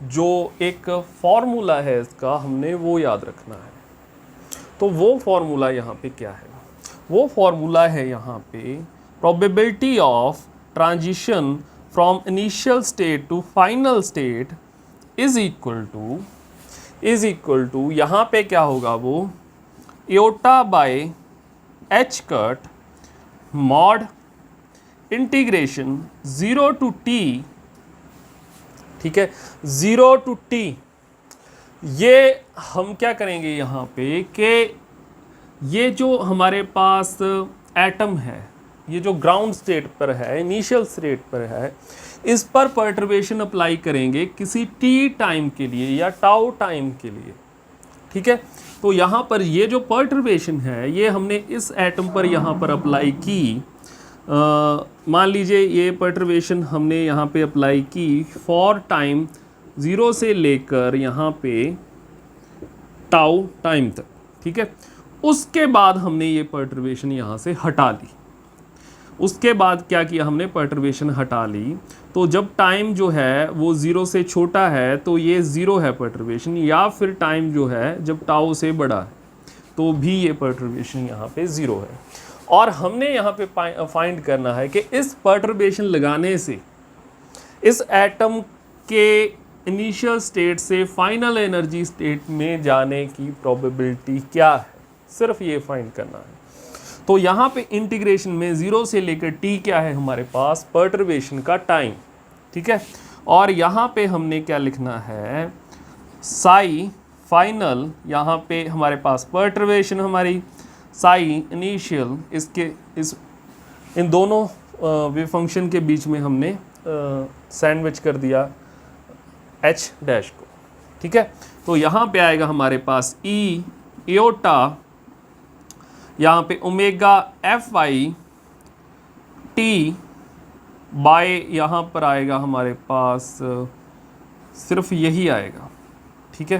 Speaker 1: जो एक फॉर्मूला है इसका हमने वो याद रखना है। तो वो फॉर्मूला यहाँ पे क्या है? वो फॉर्मूला है यहाँ पे probability of transition from initial state to final state is equal to यहाँ पे क्या होगा, वो iota by h cut mod integration 0 to t, ठीक है, 0 to t। ये हम क्या करेंगे यहाँ पे कि ये जो हमारे पास एटम है, ये जो ग्राउंड स्टेट पर है, इनिशियल स्टेट पर है, इस पर पर्टर्बेशन अप्लाई करेंगे किसी t टाइम के लिए या टाउ टाइम के लिए, ठीक है। तो यहाँ पर ये जो पर्टर्बेशन है ये हमने इस एटम पर यहाँ पर अप्लाई की। मान लीजिए ये पर्टर्बेशन हमने यहाँ पे अप्लाई की फॉर टाइम 0 से लेकर यहाँ पे टाउ टाइम तक, ठीक है। उसके बाद हमने ये पर्टर्बेशन यहाँ से हटा ली। उसके बाद क्या किया हमने, पर्टर्बेशन हटा ली। तो जब टाइम जो है वो 0 से छोटा है तो ये 0 है पर्टर्बेशन, या फिर टाइम जो है जब टाउ से बड़ा है तो भी ये पर्टर्बेशन यहाँ पे 0 है। और हमने यहाँ पे फाइंड करना है कि इस पर्टर्बेशन लगाने से इस एटम के इनिशियल स्टेट से फाइनल एनर्जी स्टेट में जाने की प्रोबेबिलिटी क्या है, सिर्फ ये फाइंड करना है। तो यहाँ पे इंटीग्रेशन में 0 से लेकर t क्या है हमारे पास, पर्टर्बेशन का टाइम, ठीक है। और यहाँ पे हमने क्या लिखना है, साई फाइनल, यहाँ पे हमारे पास पर्टर्बेशन हमारी, साई इनिशियल, इन दोनों वेव फंक्शन के बीच में हमने सैंडविच कर दिया h डैश को, ठीक है। तो यहाँ पे आएगा हमारे पास e एओटा, यहाँ पे omega F I T by, यहाँ पर आएगा हमारे पास सिर्फ यही आएगा, ठीक है।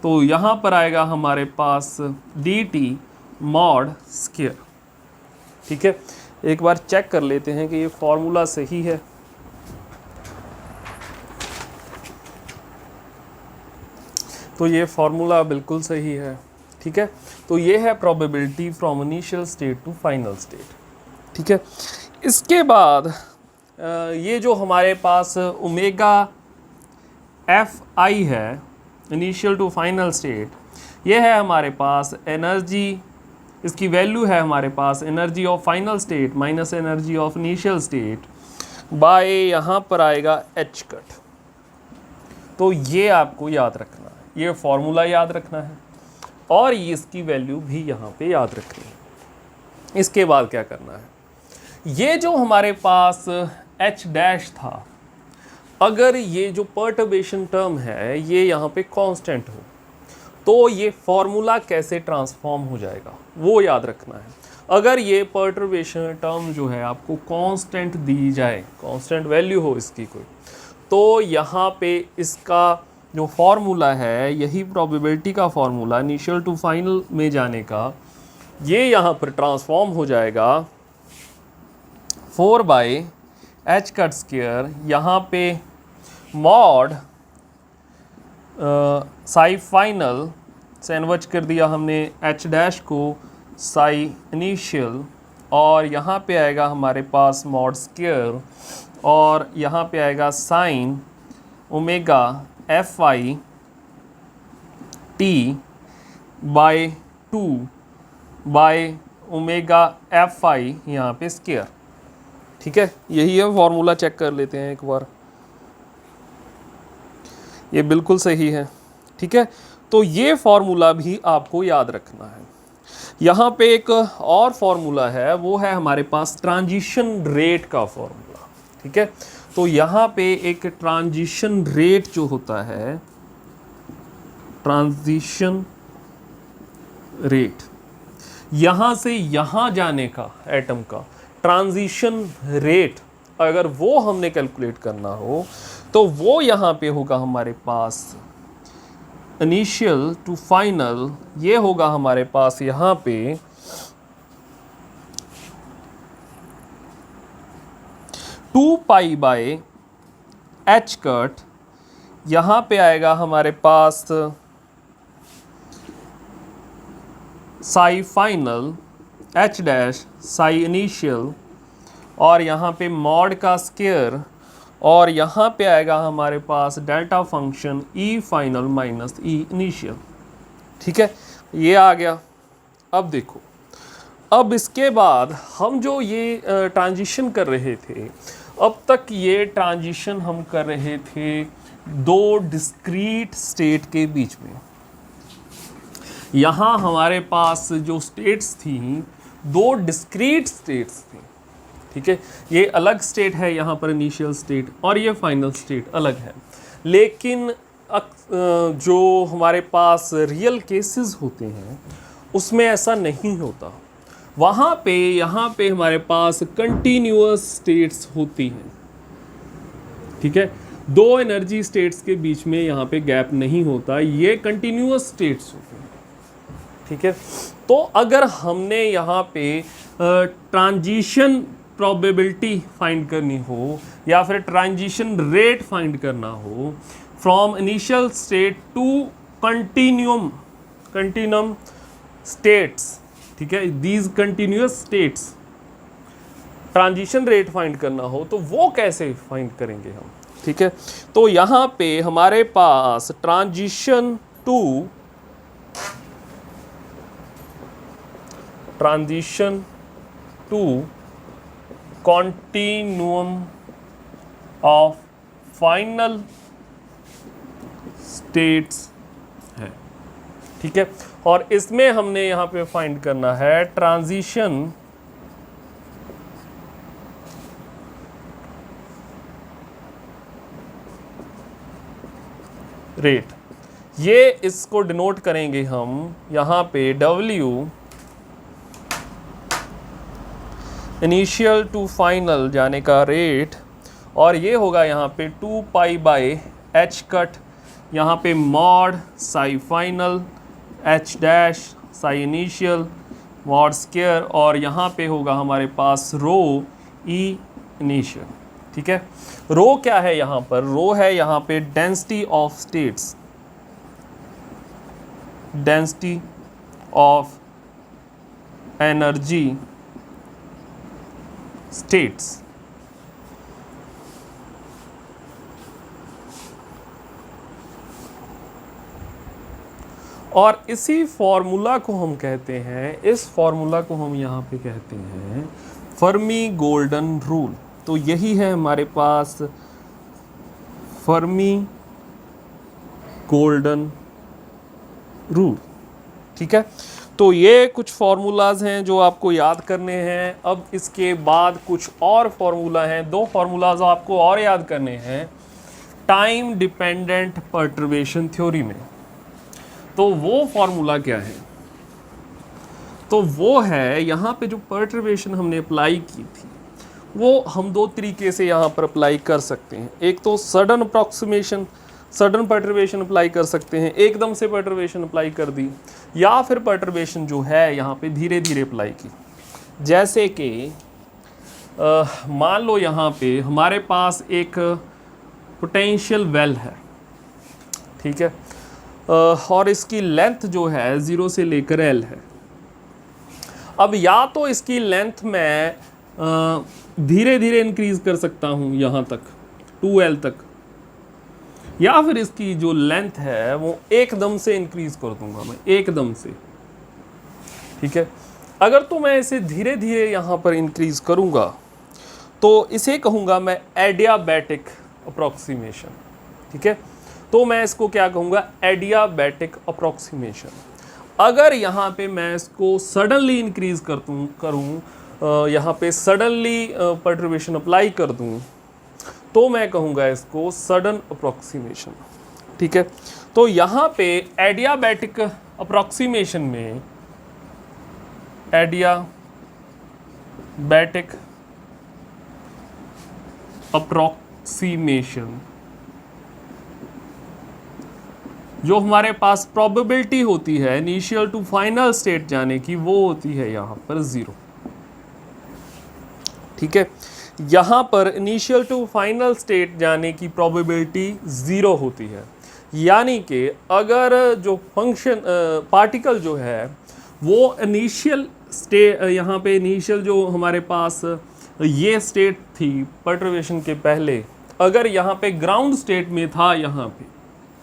Speaker 1: तो यहाँ पर आएगा हमारे पास डी टी मॉड स्क्वायर, ठीक है। एक बार चेक कर लेते हैं कि ये फॉर्मूला सही है। तो ये फॉर्मूला बिल्कुल सही है, ठीक है। तो ये है probability from initial state to final state, ठीक है। इसके बाद ये जो हमारे पास ओमेगा एफ आई है इनिशियल टू फाइनल स्टेट, ये है हमारे पास एनर्जी, इसकी वैल्यू है हमारे पास energy of final state minus energy of initial state by, यहाँ पर आएगा एच कट। तो ये आपको याद रखना है, ये फॉर्मूला याद रखना है और इसकी वैल्यू भी यहाँ पे याद रखनी है। इसके बाद क्या करना है, ये जो हमारे पास एच डैश था, अगर ये जो पर्टर्बेशन टर्म है ये यहाँ पे कांस्टेंट हो तो ये फॉर्मूला कैसे ट्रांसफॉर्म हो जाएगा वो याद रखना है। अगर ये पर्टर्बेशन टर्म जो है आपको कांस्टेंट दी जाए, कांस्टेंट वैल्यू हो इसकी कोई, तो यहाँ पे इसका जो फॉर्मूला है यही प्रोबेबिलिटी का फॉर्मूला इनिशियल टू फाइनल में जाने का, ये यहाँ पर ट्रांसफॉर्म हो जाएगा 4 बाय एच कट स्क्वायर, यहाँ पे मॉड साई फाइनल, सैंडविच कर दिया हमने एच डैश को साई इनिशियल, और यहाँ पे आएगा हमारे पास मॉड स्क्वायर, और यहाँ पे आएगा sine omega F I T by 2 by omega F I यहाँ पे स्क्वायर, ठीक है, यही है फॉर्मूला, चेक कर लेते हैं एक बार, ये बिल्कुल सही है। ठीक है, तो ये फॉर्मूला भी आपको याद रखना है। यहाँ पे एक और फॉर्मूला है, वो है हमारे पास ट्रांजिशन रेट का फॉर्मूला। ठीक है, तो यहाँ पे एक ट्रांजिशन रेट जो होता है, ट्रांजिशन रेट, यहाँ से यहाँ जाने का एटम का ट्रांजिशन रेट, अगर वो हमने कैलकुलेट करना हो तो वो यहाँ पे होगा हमारे पास इनिशियल टू फाइनल, ये होगा हमारे पास यहाँ पे 2π/h कट, यहाँ पे आएगा हमारे पास psi final h dash psi initial, और यहाँ पे मॉड का स्क्वायर, और यहाँ पे आएगा हमारे पास डेल्टा फंक्शन ई फाइनल माइनस ई इनिशियल। ठीक है, ये आ गया। अब देखो, अब इसके बाद हम जो ये ट्रांजिशन कर रहे थे, अब तक ये ट्रांजिशन हम कर रहे थे दो डिस्क्रीट स्टेट के बीच में। यहाँ हमारे पास जो स्टेट्स थी, दो डिस्क्रीट स्टेट्स थी। ठीक है, ये अलग स्टेट है यहाँ पर इनिशियल स्टेट, और ये फाइनल स्टेट अलग है। लेकिन जो हमारे पास रियल केसेस होते हैं उसमें ऐसा नहीं होता। वहाँ पे यहाँ पे हमारे पास कंटिन्यूअस स्टेट्स होती हैं। ठीक है, दो एनर्जी स्टेट्स के बीच में यहाँ पे गैप नहीं होता, ये कंटिन्यूअस स्टेट्स होते हैं। ठीक है, तो अगर हमने यहाँ पे ट्रांजिशन प्रोबेबिलिटी फाइंड करनी हो, या फिर ट्रांजिशन रेट फाइंड करना हो from initial state to continuum states, ठीक है, these continuous states, transition rate find करना हो तो वो कैसे फाइंड करेंगे हम। ठीक है, तो यहाँ पे हमारे पास transition to continuum of final states है। ठीक है, और इसमें हमने यहाँ पे फाइंड करना है ट्रांजिशन रेट। ये इसको डिनोट करेंगे हम यहाँ पे W इनिशियल टू फाइनल जाने का रेट, और ये होगा यहाँ पे 2π/h कट, यहाँ पे mod Sai final h dash psi initial mod square, और यहाँ पे होगा हमारे पास रो ई इनिशियल। ठीक है, रो क्या है यहाँ पर, रो है यहाँ पे density of states, density of energy states. और इसी फॉर्मूला को हम कहते हैं, इस फॉर्मूला को हम यहाँ पे कहते हैं फर्मी गोल्डन रूल। तो यही है हमारे पास फर्मी गोल्डन रूल। ठीक है, तो ये कुछ फार्मूलाज हैं जो आपको याद करने हैं। अब इसके बाद कुछ और फार्मूला हैं, दो फार्मूलाज आपको और याद करने हैं टाइम डिपेंडेंट पर्टर्बेशन थ्योरी में। तो वो फार्मूला क्या है, तो वो है यहाँ पे जो पर्टर्बेशन हमने अप्लाई की थी, वो हम दो तरीके से यहाँ पर अप्लाई कर सकते हैं। एक तो sudden approximation, sudden perturbation apply कर सकते हैं, एकदम से पर्टर्बेशन अप्लाई कर दी, या फिर पर्टर्बेशन जो है यहाँ पे धीरे धीरे अप्लाई की। जैसे कि मान लो यहाँ पे हमारे पास एक पोटेंशियल वेल है, ठीक है, और इसकी लेंथ जो है 0 से लेकर L है। अब या तो इसकी लेंथ मैं धीरे धीरे इंक्रीज कर सकता हूँ यहाँ तक 2L तक, या फिर इसकी जो लेंथ है वो एकदम से इंक्रीज कर दूंगा मैं, एकदम से। ठीक है, अगर तो मैं इसे धीरे धीरे यहाँ पर इंक्रीज करूँगा तो इसे कहूँगा मैं एडियाबैटिक अप्रॉक्सीमेशन। ठीक है, तो मैं इसको क्या कहूँगा, एडियाबैटिक अप्रॉक्सीमेशन। अगर यहाँ पे मैं इसको सडनली इंक्रीज करूँ, यहाँ पे सडनली पर्टर्बेशन अप्लाई कर दूँ, तो मैं कहूँगा इसको सडन अप्रॉक्सीमेशन। ठीक है, तो यहाँ पे एडियाबैटिक अप्रॉक्सीमेशन में एडियाबैटिक अप्रॉक्सीमेशन जो हमारे पास प्रोबेबिलिटी होती है इनिशियल टू फाइनल स्टेट जाने की, वो होती है यहाँ पर 0। ठीक है, यहाँ पर इनिशियल टू फाइनल स्टेट जाने की प्रोबेबिलिटी 0 होती है। यानी कि अगर जो फंक्शन पार्टिकल जो है वो इनिशियल स्टेट, यहाँ पे इनिशियल जो हमारे पास ये स्टेट थी पर्टर्बेशन के पहले, अगर यहाँ पे ग्राउंड स्टेट में था यहाँ पे,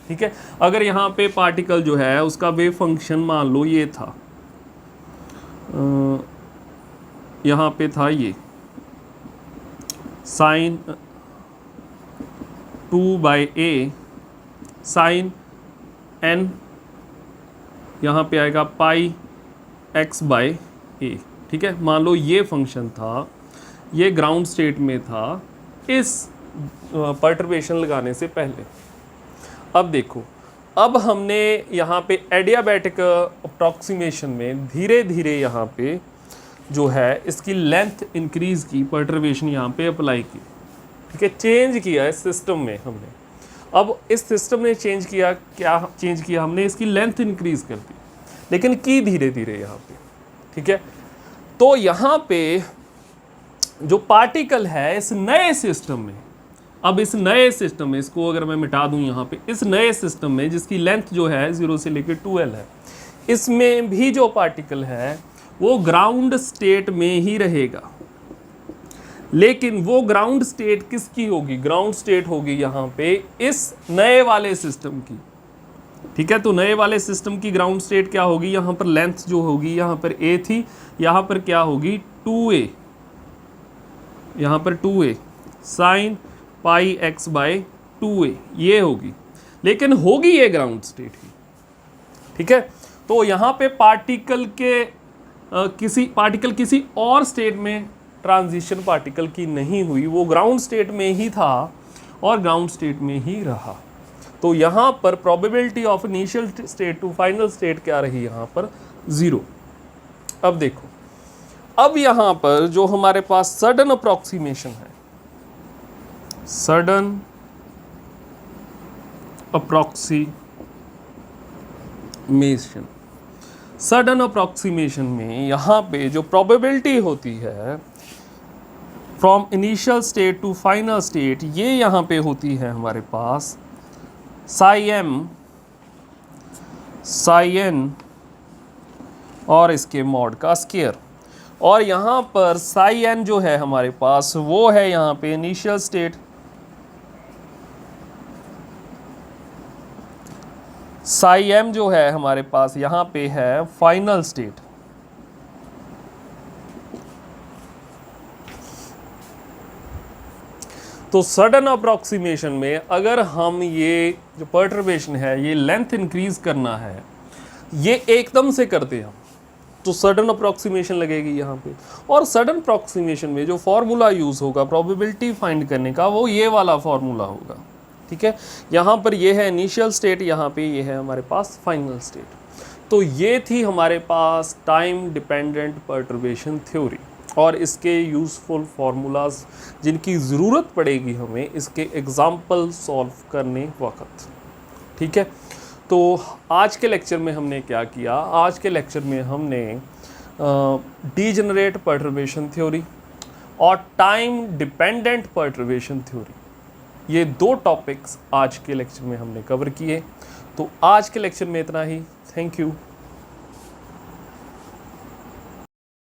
Speaker 1: ठीक है, अगर यहाँ पे पार्टिकल जो है उसका वेव फंक्शन मान लो ये था, यहाँ पे था ये साइन 2/a साइन n, यहाँ पे आएगा पाई x/a। ठीक है, मान लो ये फंक्शन था, ये ग्राउंड स्टेट में था इस पर्टर्बेशन लगाने से पहले। अब देखो, अब हमने यहाँ पे एडियाबैटिक अप्रॉक्सीमेशन में धीरे धीरे यहाँ पे जो है इसकी लेंथ इंक्रीज़ की, पर्टर्बेशन यहाँ पे अप्लाई की। ठीक है, चेंज किया इस सिस्टम में हमने। अब इस सिस्टम ने चेंज किया, क्या चेंज किया हमने, इसकी लेंथ इंक्रीज़ कर दी, लेकिन की धीरे धीरे यहाँ पे। ठीक है, तो यहाँ पे जो पार्टिकल है इस नए सिस्टम में, अब इस नए सिस्टम में इसको अगर मैं मिटा दूं यहाँ पे, इस नए सिस्टम में जिसकी लेंथ जो है 0 से लेकर 2l है, इसमें भी जो पार्टिकल है वो ग्राउंड स्टेट में ही रहेगा। लेकिन वो ग्राउंड स्टेट किसकी होगी, ग्राउंड स्टेट होगी यहाँ पे इस नए वाले सिस्टम की। ठीक है, तो नए वाले सिस्टम की ग्राउंड स्टेट क्या होगी, यहाँ पर लेंथ जो होगी यहाँ पर a थी, यहाँ पर क्या होगी 2a, यहाँ पर 2a साइन पाई x/2a ये होगी, लेकिन होगी ये ग्राउंड स्टेट ही। ठीक है, तो यहाँ पे पार्टिकल किसी और स्टेट में ट्रांजिशन पार्टिकल की नहीं हुई, वो ग्राउंड स्टेट में ही था और ग्राउंड स्टेट में ही रहा। तो यहाँ पर probability of initial state to final state क्या रही, यहाँ पर 0। अब देखो, अब यहाँ पर जो हमारे पास सडन अप्रॉक्सीमेशन है, सडन अप्रॉक्सीमेशन, सडन अप्रॉक्सीमेशन में यहाँ पे जो प्रोबेबिलिटी होती है from initial state to final state, ये यहाँ पे होती है हमारे पास साई n और इसके मॉड का स्क्वायर। और यहाँ पर साई n जो है हमारे पास वो है यहाँ पे इनिशियल स्टेट, साई m जो है हमारे पास यहाँ पे है फाइनल स्टेट। तो सडन अप्रॉक्सीमेशन में अगर हम ये जो पर्टर्बेशन है, ये लेंथ इंक्रीज करना है, ये एकदम से करते हैं तो सडन अप्रॉक्सीमेशन लगेगी यहाँ पे। और सडन अप्रॉक्सीमेशन में जो फार्मूला यूज़ होगा प्रोबेबिलिटी फाइंड करने का, वो ये वाला फार्मूला होगा। ठीक है, यहाँ पर ये है इनिशियल स्टेट, यहाँ पे ये है हमारे पास फाइनल स्टेट। तो ये थी हमारे पास टाइम डिपेंडेंट पर्टर्बेशन थ्योरी और इसके यूज़फुल फार्मूलाज जिनकी ज़रूरत पड़ेगी हमें इसके एग्जाम्पल सॉल्व करने वक्त। ठीक है, तो आज के लेक्चर में हमने क्या किया, आज के लेक्चर में हमने डीजेनरेट पर्टर्बेशन थ्योरी और टाइम डिपेंडेंट पर्टर्बेशन थ्योरी, ये 2 टॉपिक्स आज के लेक्चर में हमने कवर किए। तो आज के लेक्चर में इतना ही। Thank you.